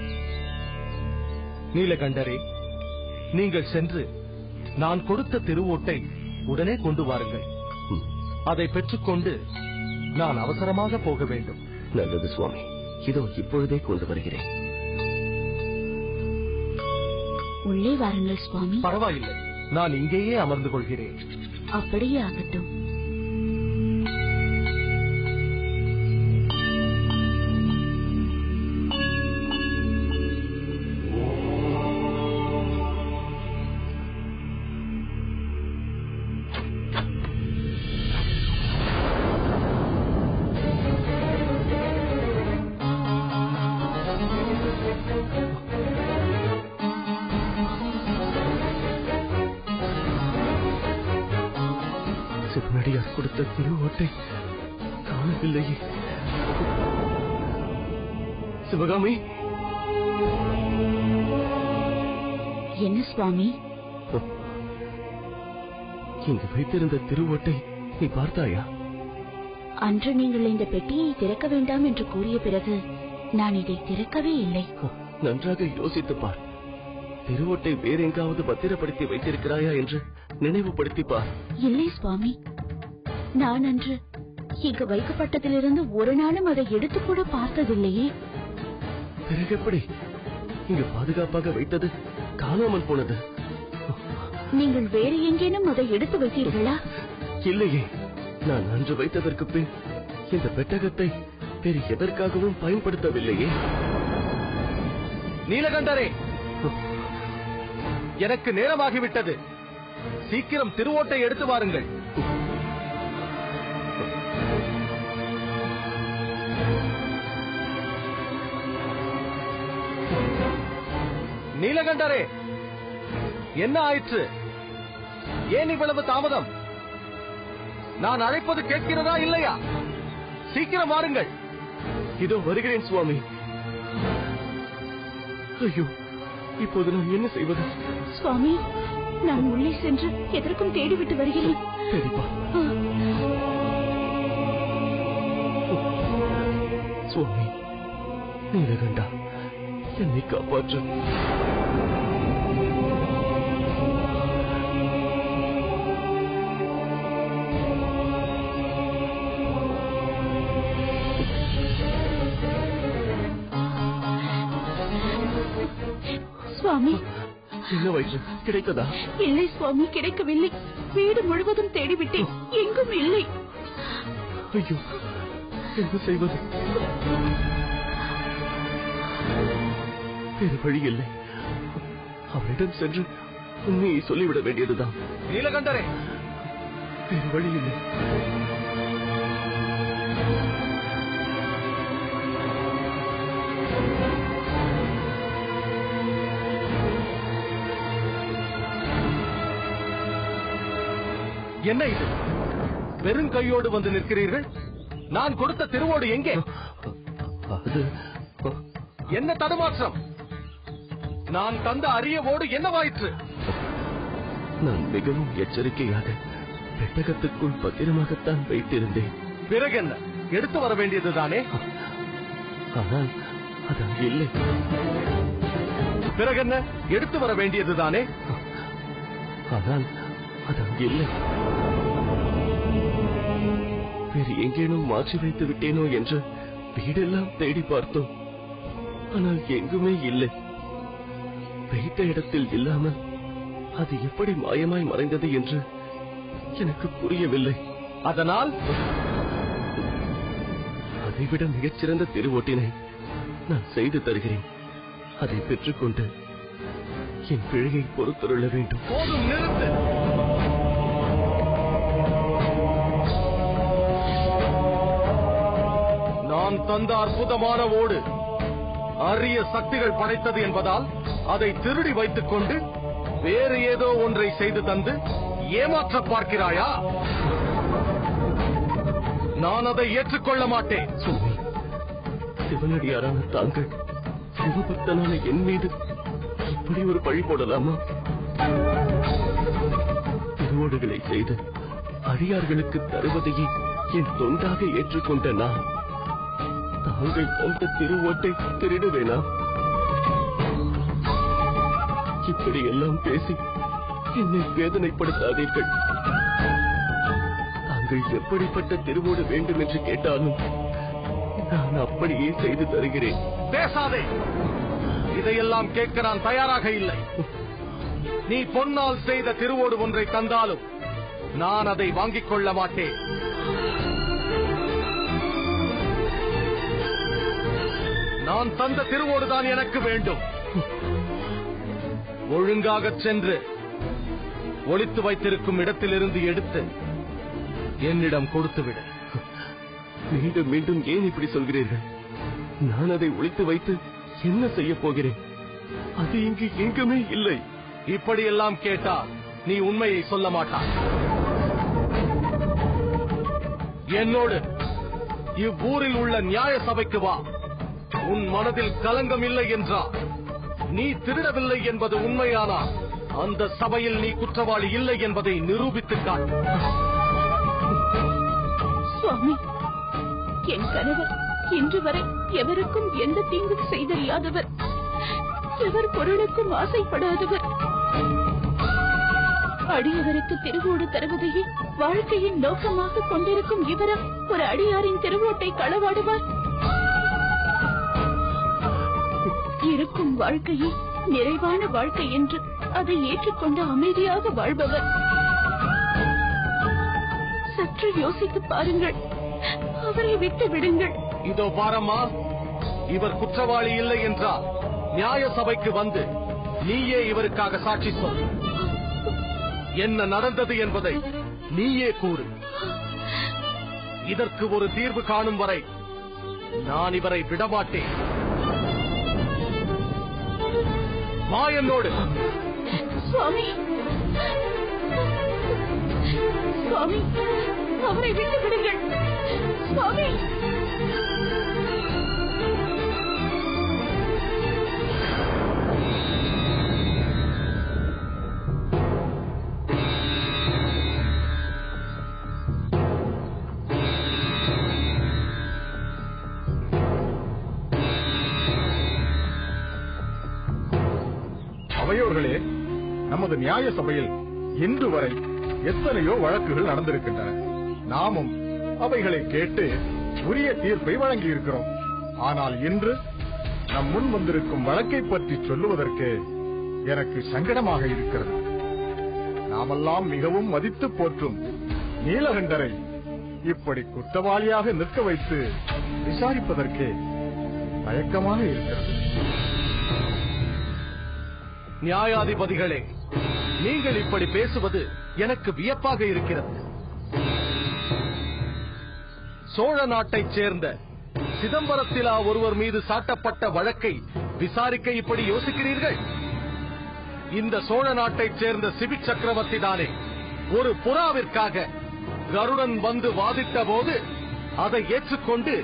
[SPEAKER 7] நீலகண்டரே, நீங்கள் சென்று நான் கொடுத்த திருவோட்டை உடனே கொண்டு வாருங்கள். அதை பெற்றுக்கொண்டு நான் அவசரமாக போக வேண்டும்.
[SPEAKER 5] நல்லது சுவாமி, இதோ இப்பொழுதே கொண்டு வருகிறேன்.
[SPEAKER 2] உள்ளே வாருங்கள் சுவாமி.
[SPEAKER 7] பரவாயில்லை, நான் இங்கேயே அமர்ந்து கொள்கிறேன்.
[SPEAKER 2] அப்படியே ஆகட்டும்.
[SPEAKER 5] சிவனடியார் கொடுத்த திருவோட்டை காணவில்லையே. சிவகாமி,
[SPEAKER 2] என்ன சுவாமி?
[SPEAKER 5] இங்கு வைத்திருந்த திருவோட்டை நீ பார்த்தாயா?
[SPEAKER 2] அன்று நீங்கள் இந்த பெட்டியை திறக்க வேண்டாம் என்று கூறிய பிறகு நான் இதை திறக்கவே இல்லை.
[SPEAKER 5] நன்றாக யோசித்து பார். திருவோட்டை வேறெங்காவது பத்திரப்படுத்தி வைத்திருக்கிறாயா என்று நினைவுபடுத்தி பார்.
[SPEAKER 2] இல்லை சுவாமி, நான் அன்று இங்கு வைக்கப்பட்டதிலிருந்து ஒரு நாளும் அதை எடுத்துக்கூட பார்த்ததில்லையே.
[SPEAKER 5] பிறகு எப்படி இங்கு பாதுகாப்பாக வைத்தது காணாமல் போனது?
[SPEAKER 2] நீங்கள் வேறு எங்கேனும் அதை எடுத்து வைத்தீர்களா?
[SPEAKER 5] இல்லையே, நான் அன்று வைத்ததற்கு பின் இந்த பெட்டகத்தை வேறு எதற்காகவும் பயன்படுத்தவில்லையே.
[SPEAKER 7] நீலகண்டரே, எனக்கு நேரமாகிவிட்டது. சீக்கிரம் திருவோட்டை எடுத்து வாருங்கள். நீலகண்டரே, என்ன ஆயிற்று? ஏன் இவ்வளவு தாமதம்? நான் அழைப்பது கேட்கிறதா இல்லையா? சீக்கிரம் வாருங்கள்.
[SPEAKER 5] இதோ வருகிறேன் சுவாமி. ஐயோ, இப்போது நான் என்ன செய்வது?
[SPEAKER 2] சுவாமி, நான் உள்ளே சென்று எதற்கும் தேடிவிட்டு வருகிறேன்.
[SPEAKER 5] சரிப்பா. சுவாமி, நீலகண்டா, என்னை காப்பாற்று.
[SPEAKER 2] சுவாமி,
[SPEAKER 5] என்னவாயிற்று? கிடைத்ததா?
[SPEAKER 2] இல்லை சுவாமி, கிடைக்கவில்லை. வீடு முழுவதும் தேடிவிட்டேன், எங்கும் இல்லை.
[SPEAKER 5] ஐயோ, என்ன செய்வது? வேறு வழி இல்லை. அவரிடம் சென்று உண்மையை சொல்லிவிட வேண்டியதுதான்.
[SPEAKER 7] நீலகண்டரே,
[SPEAKER 5] வேறு வழி இல்லை.
[SPEAKER 7] என்ன இது? வெறும் கையோடு வந்து நிற்கிறீர்கள். நான் கொடுத்த திருவோடு எங்கே?
[SPEAKER 5] அது
[SPEAKER 7] என்ன தடுமாற்றம்? நான் தந்த அரிய ஓடு என்னவாயிற்று?
[SPEAKER 5] நான் மிகவும் எச்சரிக்கையாக பெட்டகத்துக்குள் பத்திரமாகத்தான் வைத்திருந்தேன்.
[SPEAKER 7] பிறகு என்ன? எடுத்து வர வேண்டியதுதானே?
[SPEAKER 5] ஆனால் அது இல்லை.
[SPEAKER 7] பிறகு என்ன? எடுத்து வர வேண்டியதுதானே?
[SPEAKER 5] ஆனால் அது இல்லை. வேறு எங்கேனும் மாற்றி வைத்து விட்டேனோ என்று வீடெல்லாம் தேடி பார்த்தோம். ஆனால் எங்குமே இல்லை. வைத்த இடத்தில் இல்லாமல் அது எப்படி மாயமாய் மறைந்தது என்று எனக்கு புரியவில்லை.
[SPEAKER 7] அதனால்
[SPEAKER 5] அதைவிட மிகச்சிறந்த திருவோட்டினை நான் செய்து தருகிறேன். அதை பெற்றுக்கொண்டு என் பிழையை பொறுத்தருள வேண்டும்.
[SPEAKER 7] போதும், நிறுத்து. நான் தந்த அற்புதமான ஓடு அரிய சக்திகள் படைத்தது என்பதால் அதை திருடி வைத்துக் கொண்டு வேறு ஏதோ ஒன்றை செய்து தந்து ஏமாற்ற பார்க்கிறாயா? நான் அதை ஏற்றுக்கொள்ள மாட்டேன்.
[SPEAKER 5] சுவாமி, சிவனடியாரான தாங்கள் சிவபக்தனான என் மீது இப்படி ஒரு பழி போடலாமா? திருவோடுகளை செய்து அடியார்களுக்கு தருவதையே என் தொண்டாக ஏற்றுக்கொண்ட நான் தாங்கள் தந்த திருவோட்டை திருடுவேனா? இப்படியெல்லாம் பேசி என்னை வேதனைப்படுத்தாதீர்கள். தாங்கள் எப்படிப்பட்ட திருவோடு வேண்டும் என்று கேட்டாலும் நான் அப்படியே செய்து தருகிறேன்.
[SPEAKER 7] பேசாதே. இதையெல்லாம் கேட்க நான் தயாராக இல்லை. நீ பொன்னால் செய்த திருவோடு ஒன்றை தந்தாலும் நான் அதை வாங்கிக் கொள்ள மாட்டேன். நான் தந்த திருவோடுதான் எனக்கு வேண்டும். ஒழுங்காக சென்று ஒளித்து வைத்திருக்கும் இடத்திலிருந்து எடுத்து என்னிடம் கொடுத்துவிடு.
[SPEAKER 5] மீண்டும் மீண்டும் ஏன் இப்படி சொல்கிறீர்கள்? நான் அதை ஒளித்து வைத்து என்ன செய்ய போகிறேன்? அது இங்கு எங்குமே இல்லை.
[SPEAKER 7] இப்படியெல்லாம் கேட்டால் நீ உண்மையை சொல்ல மாட்டாய். என்னோடு இவ்வூரில் உள்ள நியாய சபைக்கு வா. உன் மனதில் கலங்கம் இல்லை என்றால், நீ திருடவில்லை என்பது உண்மையானால் அந்த சபையில் நீ குற்றவாளி இல்லை என்பதை நிரூபித்துக் காட்டு.
[SPEAKER 2] சுவாமி, என் கணவர் இன்று வரை எவருக்கும் எந்த தீங்கும் செய்தறியாதவர், எவர் பொருளுக்கும் ஆசைப்படாதவர். அடியவருக்கு திருவோடு தருவதையே வாழ்க்கையின் நோக்கமாக கொண்டிருக்கும் இவரும் ஒரு அடியாரின் திருவோட்டை களவாடுவார்? இருக்கும் வாழ்க்கையை நிறைவான வாழ்க்கை என்று அதை ஏற்றுக்கொண்டு அமைதியாக வாழ்பவர். சற்று யோசித்து பாருங்கள். அவரை விட்டு விடுங்கள்.
[SPEAKER 7] இதோ பாரம்மா, இவர் குற்றவாளி இல்லை என்றால் நியாய சபைக்கு வந்து நீயே இவருக்காக சாட்சி சொல். என்ன நடந்தது என்பதை நீயே கூறு. இதற்கு ஒரு தீர்வு காணும் வரை நான் இவரை விடமாட்டேன். வா என்னோடு.
[SPEAKER 2] சுவாமி, சுவாமி, அவரை விட்டு விடுங்கள். சுவாமி,
[SPEAKER 9] அவையோர்களே, நமது நியாய சபையில் இன்று வரை எத்தனையோ வழக்குகள் நடந்திருக்கின்றன. நாமும் அவைகளை கேட்டு உரிய தீர்ப்பை வழங்கியிருக்கிறோம். ஆனால் இன்று நம் முன் வந்திருக்கும் வழக்கை பற்றி சொல்லுவதற்கு எனக்கு சங்கடமாக இருக்கிறது. நாமெல்லாம் மிகவும் மதித்து போற்றும் நீலகண்டரை இப்படி குற்றவாளியாக நிற்க வைத்து விசாரிப்பதற்கே தயக்கமாக இருக்கிறது.
[SPEAKER 7] நியாயாதிபதிகளே, நீங்கள் இப்படி பேசுவது எனக்கு வியப்பாக இருக்கிறது. சோழ நாட்டைச் சேர்ந்த சிதம்பரத்திலா ஒருவர் மீது சாட்டப்பட்ட வழக்கை விசாரிக்க இப்படி யோசிக்கிறீர்கள்? இந்த சோழ நாட்டைச் சேர்ந்த சிபி சக்கரவர்த்தி தானே ஒரு புறாவிற்காக கருடன் வந்து வாதிட்ட போது அதை ஏற்றுக்கொண்டு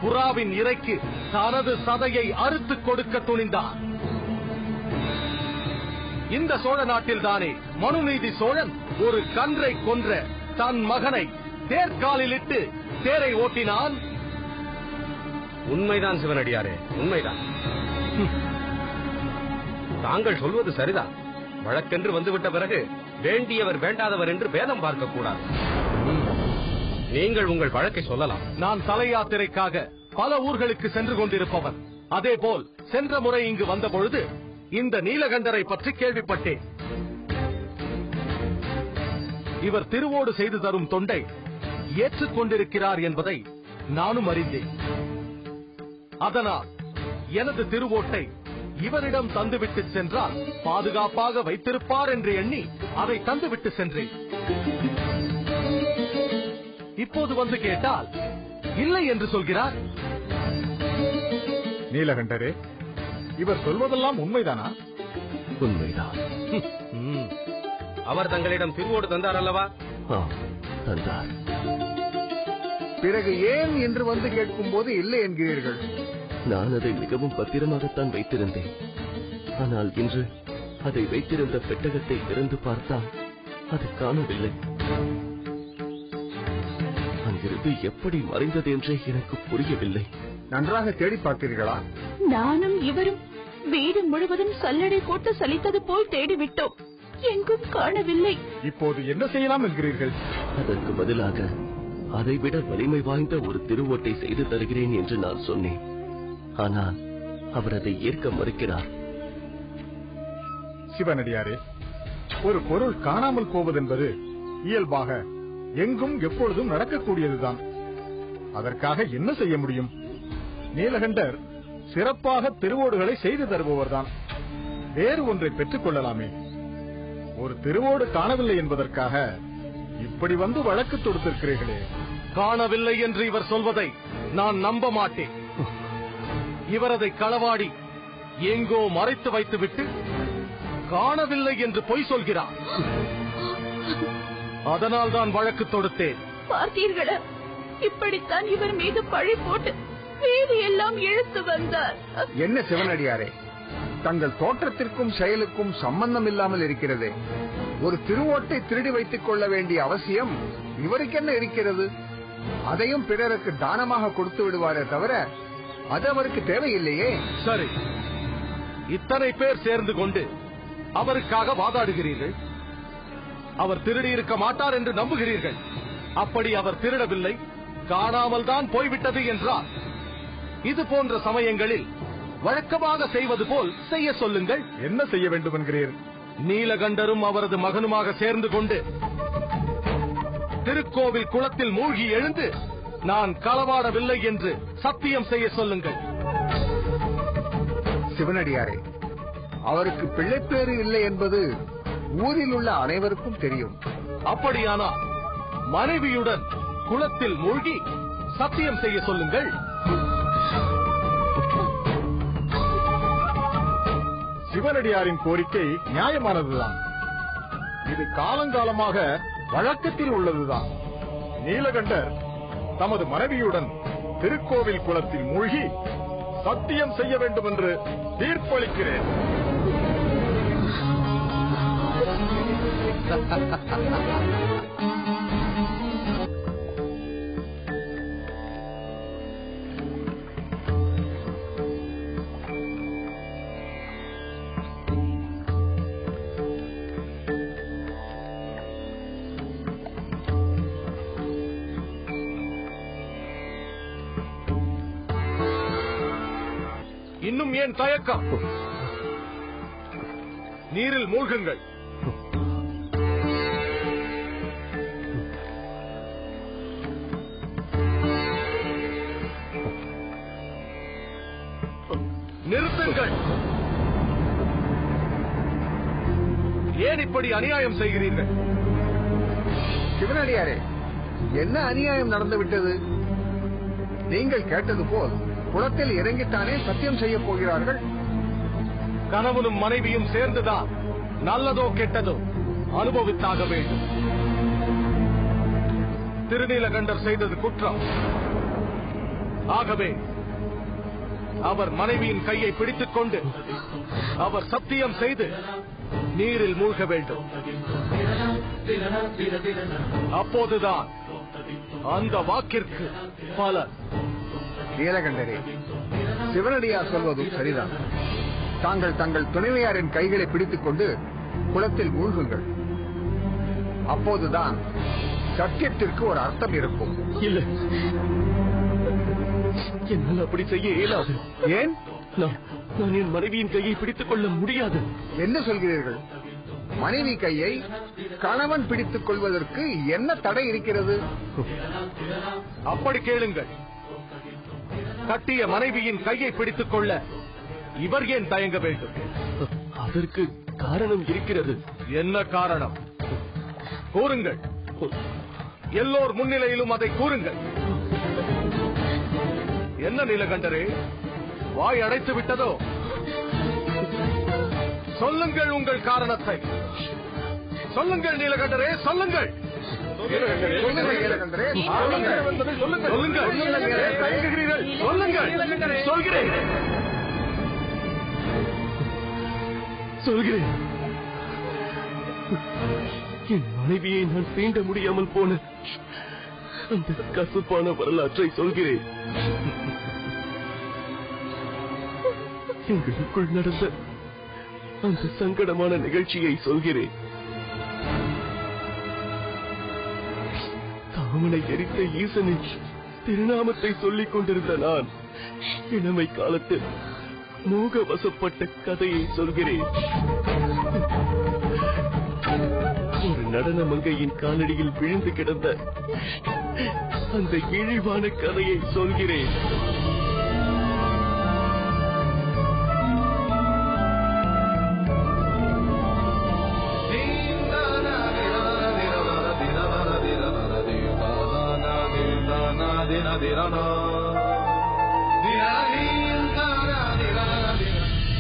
[SPEAKER 7] புறாவின் இறைக்கு தனது சதையை அறுத்துக் கொடுக்க துணிந்தார். இந்த சோழ நாட்டில் தானே மனுநீதி சோழன் ஒரு கன்றை கொன்ற தன் மகனை தேர்காலிலிட்டு தேரை ஓட்டினான்.
[SPEAKER 10] உண்மைதான் சிவனடியாரே, உண்மைதான். தாங்கள் சொல்வது சரிதான். வழக்கென்று வந்துவிட்ட பிறகு வேண்டியவர் வேண்டாதவர் என்று பேதம் பார்க்க கூடாது. நீங்கள் உங்கள் வழக்கை சொல்லலாம்.
[SPEAKER 7] நான் தல யாத்திரைக்காக பல ஊர்களுக்கு சென்று கொண்டிருப்பவன். அதேபோல் சென்ற முறை இங்கு வந்த பொழுது இந்த நீலகண்டரை பற்றி கேள்விப்பட்டேன். இவர் திருவோடு செய்து தரும் தொண்டை ஏற்றுக்கொண்டிருக்கிறார் என்பதை நானும் அறிந்தேன். அதனால் எனது திருவோட்டை இவரிடம் தந்துவிட்டு சென்றால் பாதுகாப்பாக வைத்திருப்பார் என்று எண்ணி அதை தந்துவிட்டு சென்றேன். இப்போது வந்து கேட்டால் இல்லை என்று சொல்கிறார்.
[SPEAKER 9] நீலகண்டரே, இவர் சொல்வதெல்லாம் உண்மைதானா?
[SPEAKER 5] உண்மைதான்.
[SPEAKER 10] அவர் தங்களிடம் திருவோடு தந்தார் அல்லவா?
[SPEAKER 5] தந்தார்.
[SPEAKER 6] பிறகு ஏன் என்று வந்து கேட்கும் போது இல்லை என்கிறீர்கள்?
[SPEAKER 5] நான் அதை மிகவும் பத்திரமாகத்தான் வைத்திருந்தேன். ஆனால் இன்று அதை வைத்திருந்த பெட்டகத்தை திறந்து பார்த்தால் அது காணவில்லை. அங்கிருந்து எப்படி மறைந்தது என்றே எனக்கு புரியவில்லை.
[SPEAKER 6] நன்றாக தேடி பார்த்தீர்களா?
[SPEAKER 2] நானும் இவரும் வீடு முழுவதும் சல்லடை போட்டு சலித்தது போல் தேடிவிட்டோம். எங்கும் காணவில்லை.
[SPEAKER 9] இப்போது என்ன செய்யலாம் என்கிறீர்கள்?
[SPEAKER 5] அதற்கு பதிலாக அதைவிட வலிமை வாய்ந்த ஒரு திருவோட்டை செய்து தருகிறேன் என்று நான் சொன்னேன். ஆனால் அவர் அதை ஏற்க மறுக்கிறார்.
[SPEAKER 9] சிவனடியாரே, ஒரு பொருள் காணாமல் போவதென்பது இயல்பாக எங்கும் எப்பொழுதும் நடக்கக்கூடியதுதான். அதற்காக என்ன செய்ய முடியும்? நீலகண்டர் சிறப்பாக திருவோடுகளை செய்து தருபவர்தான். வேறு ஒன்றை பெற்றுக் கொள்ளலாமே. ஒரு திருவோடு காணவில்லை என்பதற்காக இப்படி வந்து வழக்கு தொடுத்திருக்கிறீர்களே.
[SPEAKER 7] காணவில்லை என்று இவர் சொல்வதை நான் நம்ப மாட்டேன். இவர் அதை களவாடி எங்கோ மறைத்து வைத்துவிட்டு காணவில்லை என்று பொய் சொல்கிறார். அதனால் தான் வழக்கு தொடுத்தேன்.
[SPEAKER 2] பார்த்தீர்களா, இப்படித்தான் இவர் மீது பழி போட்டு வீடு எல்லாம் இழுத்து வந்தார்.
[SPEAKER 6] என்ன சிவனடியாரே, தங்கள் தோற்றத்திற்கும் செயலுக்கும் சம்பந்தம் இல்லாமல் இருக்கிறதே. ஒரு திருவோட்டை திருடி வைத்துக் கொள்ள வேண்டிய அவசியம் இவருக்கு என்ன இருக்கிறது? அதையும் பிறருக்கு தானமாக கொடுத்து விடுவாரே தவிர அது அவருக்கு தேவையில்லையே.
[SPEAKER 7] சரி, இத்தனை பேர் சேர்ந்து கொண்டு அவருக்காக வாதாடுகிறீர்கள். அவர் திருடி இருக்க மாட்டார் என்று நம்புகிறீர்கள். அப்படி அவர் திருடவில்லை, காணாமல் தான் போய்விட்டது என்றால் இது போன்ற சமயங்களில் வழக்கமாக செய்வது போல் செய்ய சொல்லுங்கள்.
[SPEAKER 9] என்ன செய்ய வேண்டும் என்கிறீர்?
[SPEAKER 7] நீலகண்டரும் அவரது மகனுமாக சேர்ந்து கொண்டு திருக்கோவில் குளத்தில் மூழ்கி எழுந்து நான் களவாடவில்லை என்று சத்தியம் செய்ய சொல்லுங்கள்.
[SPEAKER 6] சிவனடியாரே, அவருக்கு பிள்ளைப்பேறு இல்லை என்பது ஊரில் உள்ள அனைவருக்கும் தெரியும்.
[SPEAKER 7] அப்படியானால் மனைவியுடன் குளத்தில் மூழ்கி சத்தியம் செய்ய சொல்லுங்கள்.
[SPEAKER 9] சிவனடியாரின் கோரிக்கை நியாயமானதுதான். இது காலங்காலமாக வழக்கத்தில் உள்ளதுதான். நீலகண்டர் தமது மனைவியுடன் திருக்கோவில் குளத்தில் மூழ்கி சத்தியம் செய்ய வேண்டும் என்று தீர்ப்பளிக்கிறேன்.
[SPEAKER 7] இன்னும் ஏன் தயக்கம்? நீரில் மூழ்குங்கள். நிறுத்துங்கள். ஏன் இப்படி அநியாயம் செய்கிறீர்கள்?
[SPEAKER 6] சிவனடியாரே, என்ன அநியாயம் நடந்துவிட்டது? நீங்கள் கேட்டது போல் குளத்தில் இறங்கித்தானே சத்தியம் செய்ய போகிறார்கள்.
[SPEAKER 7] கணவனும் மனைவியும் சேர்ந்துதான் நல்லதோ கெட்டதோ அனுபவித்தாக வேண்டும். திருநீலகண்டர் செய்தது குற்றம். ஆகவே அவர் மனைவியின் கையை பிடித்துக் கொண்டு அவர் சத்தியம் செய்து நீரில் மூழ்க வேண்டும். அப்போதுதான் அந்த வாக்கிற்கு பலன்.
[SPEAKER 6] நீலகண்டரே, சிவனடியார் சொல்வதும் சரிதான். தாங்கள் தங்கள் துணைவியாரின் கைகளை பிடித்துக் கொண்டு குளத்தில் மூழ்குங்கள். அப்போதுதான் சத்தியத்திற்கு ஒரு அர்த்தம் இருக்கும்.
[SPEAKER 5] இல்லை, என்னால் அப்படி செய்ய இயலாது.
[SPEAKER 6] ஏன்?
[SPEAKER 5] நான் என் மனைவியின் கையை பிடித்துக் கொள்ள முடியாது.
[SPEAKER 6] என்ன சொல்கிறீர்கள்? மனைவி கையை கணவன் பிடித்துக் கொள்வதற்கு என்ன தடை இருக்கிறது?
[SPEAKER 7] அப்படி கேளுங்கள். கட்டிய மனைவியின் கையை பிடித்துக் கொள்ள இவர் ஏன் தயங்க வேண்டும்?
[SPEAKER 5] அதற்கு காரணம் இருக்கிறது.
[SPEAKER 7] என்ன காரணம்? கூறுங்கள். எல்லோர் முன்னிலையிலும் அதை கூறுங்கள். என்ன நீலகண்டரே, வாய் அடைத்து விட்டதோ? சொல்லுங்கள் உங்கள் காரணத்தை. சொல்லுங்கள் நீலகண்டரே, சொல்லுங்கள்.
[SPEAKER 5] சொல்கிறேன். என் மனைவியை நான் தீண்ட முடியாமல் போன அந்த கசப்பான வரலாற்றை சொல்கிறேன். எங்களுக்குள் நடந்த அந்த சங்கடமான நிகழ்ச்சியை சொல்கிறேன். காமனை எரித்த ஈசனின் திருநாமத்தை சொல்லிக் கொண்டிருந்த நான் இளமை காலத்தில் மோக வசப்பட்ட கதையை சொல்கிறேன். ஒரு நடன மங்கையின் காலடியில் விழுந்து கிடந்த அந்த இழிவான கதையை சொல்கிறேன்.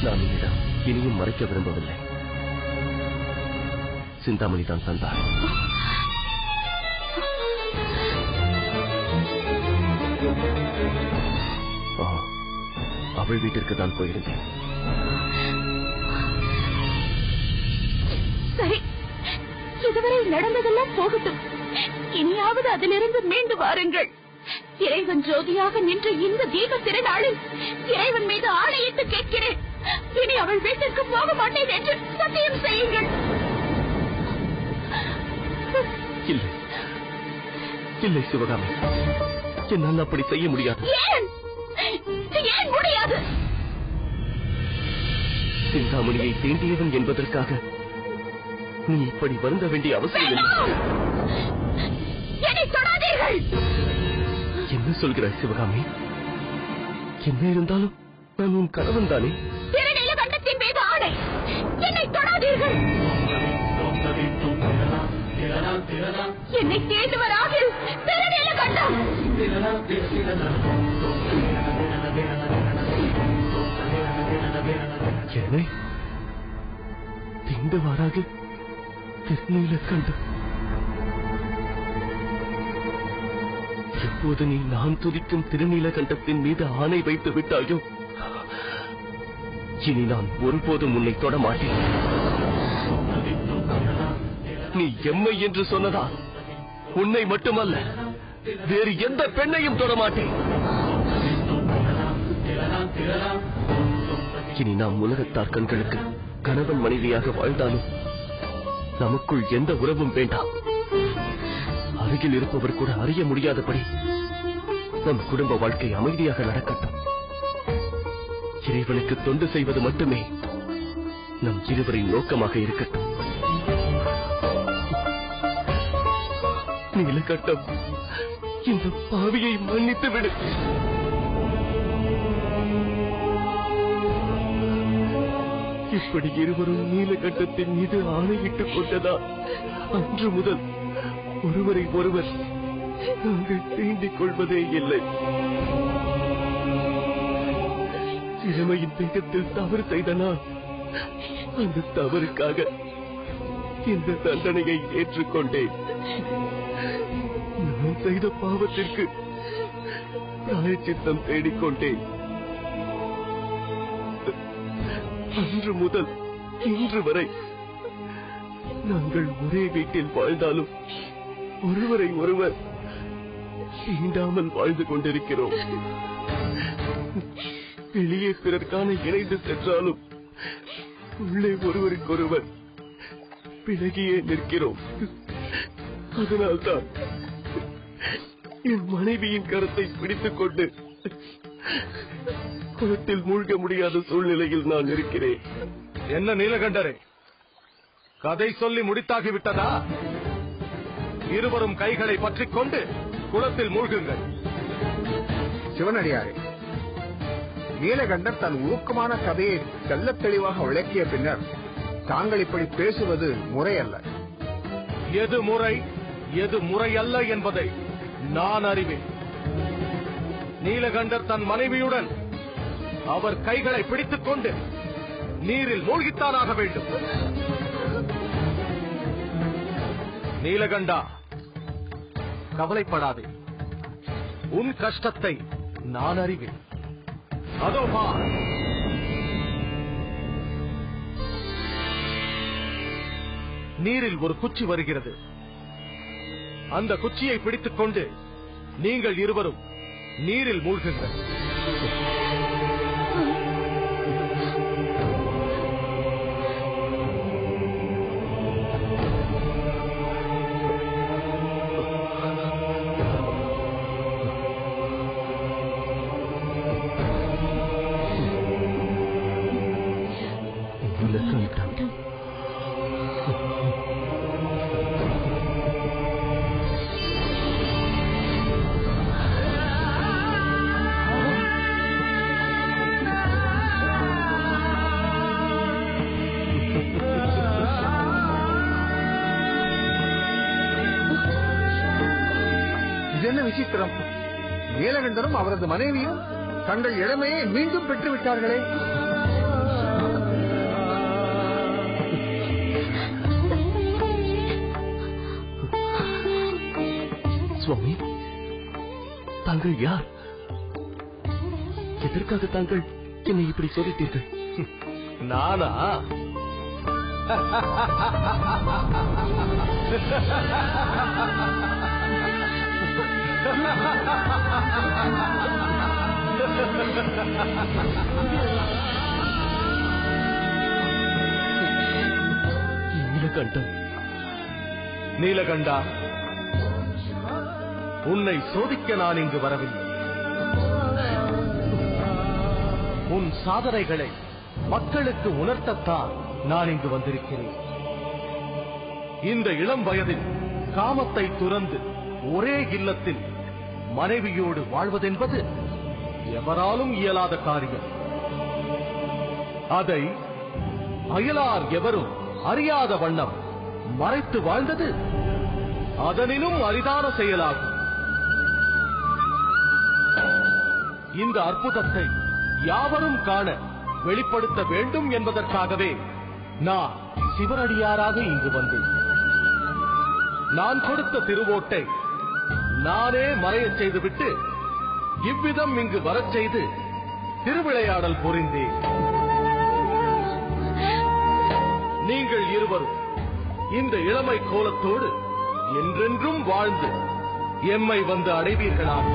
[SPEAKER 5] நான் என்னிடம் இனியும் மறைக்க விரும்பவில்லை. சிந்தாமணி தான் தந்தார். அவள் வீட்டிற்கு தான் போயிருந்தேன்.
[SPEAKER 2] சரி, இதுவரை நடந்ததெல்லாம் போகட்டும். இனியாவது அதிலிருந்து மீண்டு வாருங்கள். இறைவன் ஜோதியாக நின்ற இந்த தீப திருநாளில் இறைவன் மீது ஆணையிட்டு கேட்கிறேன். இனி அவள் வீட்டிற்கு போக மாட்டேன் என்று சத்தியம் செய்யுங்கள்.
[SPEAKER 5] இல்லை இல்லை சிவகாமி, என்னால் அப்படி செய்ய முடியாது.
[SPEAKER 2] ஏன் முடியாது?
[SPEAKER 5] சிந்தாமணியை தீண்டியவன் என்பதற்காக நீ இப்படி வருந்த வேண்டிய அவசியம் இல்லை.
[SPEAKER 2] என்னை தொடாதீர்கள்.
[SPEAKER 5] என்ன சொல்கிறாய் சிவகாமி? என்ன இருந்தாலும் நான் உன் கணவன் தானே.
[SPEAKER 2] திருநீலகண்டத்தின் மீது ஆணை, என்னை தொடாதீர்கள். என்னை தேடுவராகில் திருநீலகண்டம்.
[SPEAKER 5] என்னை தீண்டுவாராக திருநீலகண்டம். எப்போது நீ நான் துதிக்கும் திருநீலகண்டத்தின் மீது ஆணை வைத்து விட்டாயோ, இனி நான் ஒருபோதும் உன்னை தொட மாட்டேன். நீ எம்மை என்று சொன்னதா உன்னை மட்டுமல்ல, வேறு எந்த பெண்ணையும் தொட மாட்டேன். இனி நாம் உலகத்தார் கண்களுக்கு கணவன் மனைவியாக வாழ்ந்தாலும் நமக்குள் எந்த உறவும் வேண்டாம். அருகில் இருப்பவர் கூட அறிய முடியாதபடி நம் குடும்ப வாழ்க்கை அமைதியாக நடக்கட்டும். இறைவனுக்கு தொண்டு செய்வது மட்டுமே நம் இருவரின் நோக்கமாக இருக்கட்டும். நீலகண்டம், இந்த பாவியை மன்னித்து விடு. இப்படி இருவரும் நீலகண்டத்தின் மீது ஆணையிட்டுக் கொண்டதா அன்று முதல் ஒருவரை ஒருவர் நாங்கள் தீண்டிக் கொள்வதே இல்லை. இளமையின் வேகத்தில் தவறு செய்த நான் அந்த தவறுக்காக இந்த தண்டனையை ஏற்றுக்கொண்டேன். நான் செய்த பாவத்திற்கு பிராயச்சித்தம் தேடிக்கொண்டேன். அன்று முதல் இன்று வரை நாங்கள் ஒரே வீட்டில் வாழ்ந்தாலும் ஒருவரை ஒருவர் தீண்டாமல் வாழ்ந்து கொண்டிருக்கிறோம். வெளியே பிறர்கான இணைந்து சென்றாலும் உள்ளே ஒருவருக்கொருவர் விலகியே நிற்கிறோம். அதனால்தான் என் மனைவியின் கரத்தை பிடித்துக் கொண்டு குளத்தில் மூழ்க முடியாத சூழ்நிலையில் நான் இருக்கிறேன்.
[SPEAKER 7] என்ன நீலகண்டரே, கதை சொல்லி முடித்தாகிவிட்டதா? இருவரும் கைகளை பற்றிக் கொண்டு குளத்தில் மூழ்குங்கள்.
[SPEAKER 6] சிவனடியாரே, நீலகண்டர் தன் உருக்கமான கதையை தெள்ளத் தெளிவாக விளக்கிய பின்னர் தாங்கள் இப்படி பேசுவது முறையல்ல.
[SPEAKER 7] எது முறை எது முறையல்ல என்பதை நான் அறிவேன். நீலகண்டர் தன் மனைவியுடன் அவர் கைகளை பிடித்துக் கொண்டு நீரில் மூழ்கித்தானாக வேண்டும். நீலகண்டா, கவலைப்படாதே, உன் கஷ்டத்தை நான் அறிவேன். அதோ பார், நீரில் ஒரு குச்சி வருகிறது. அந்த குச்சியை பிடித்துக் கொண்டு நீங்கள் இருவரும் நீரில் மூழ்குங்கள்.
[SPEAKER 6] என்ன விசித்திரம்! நீலகண்டரும் அவரது மனைவியும் தங்கள் இளமையை மீண்டும் பெற்றுவிட்டார்களே.
[SPEAKER 5] சுவாமி, தாங்கள் யார்? எதற்காக தாங்கள் என்னை இப்படி சோதித்தீர்கள்?
[SPEAKER 7] நானா?
[SPEAKER 5] நீலகண்டம்.
[SPEAKER 7] நீலகண்டா, உன்னை சோதிக்க நான் இங்கு வரவில்லை. உன் சாதனைகளை மக்களுக்கு உணர்த்தத்தான் நான் இங்கு வந்திருக்கிறேன். இந்த இளம் வயதில் காமத்தை துறந்து ஒரே இல்லத்தில் மனைவியோடு வாழ்வதென்பது எவராலும் இயலாத காரியம். அதை அயலார் எவரும் அறியாத வண்ணம் மறைத்து வாழ்ந்தது அதனினும் அரிதான செயலாகும். இந்த அற்புதத்தை யாவரும் காண வெளிப்படுத்த வேண்டும் என்பதற்காகவே நான் சிவனடியாராக இங்கு வந்தேன். நான் கொடுத்த திருவோட்டை நானே மறையச் செய்துவிட்டு இவ்விதம் இங்கு வரச் செய்து திருவிளையாடல் புரிந்தேன். நீங்கள் இருவரும் இந்த இளமை கோலத்தோடு என்றென்றும் வாழ்ந்து எம்மை வந்து அடைவீர்களாக.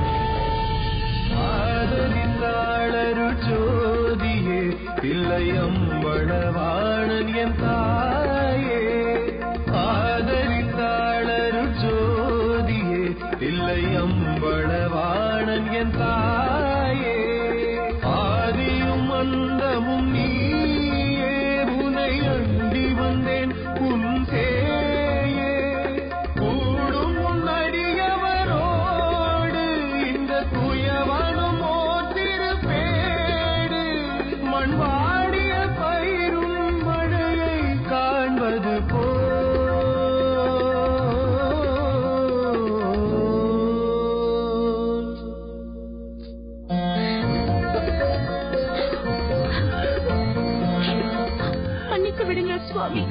[SPEAKER 1] ஜோதியே தில்லையம்பளவாணன் என் தாயே, ஆதரித்தாளரு ஜோதியே தில்லையம்பளவாணன் என் தாயே, ஆதியும் அந்தமும் நீயே, உனை அண்டி வந்தேன் உன் சேயே, கூடும் உன் அடியவரோடு இந்த துயவனும் வாடிய பயிரும் மழையை காண்பது
[SPEAKER 2] மன்னித்து விடுங்கள் சுவாமி.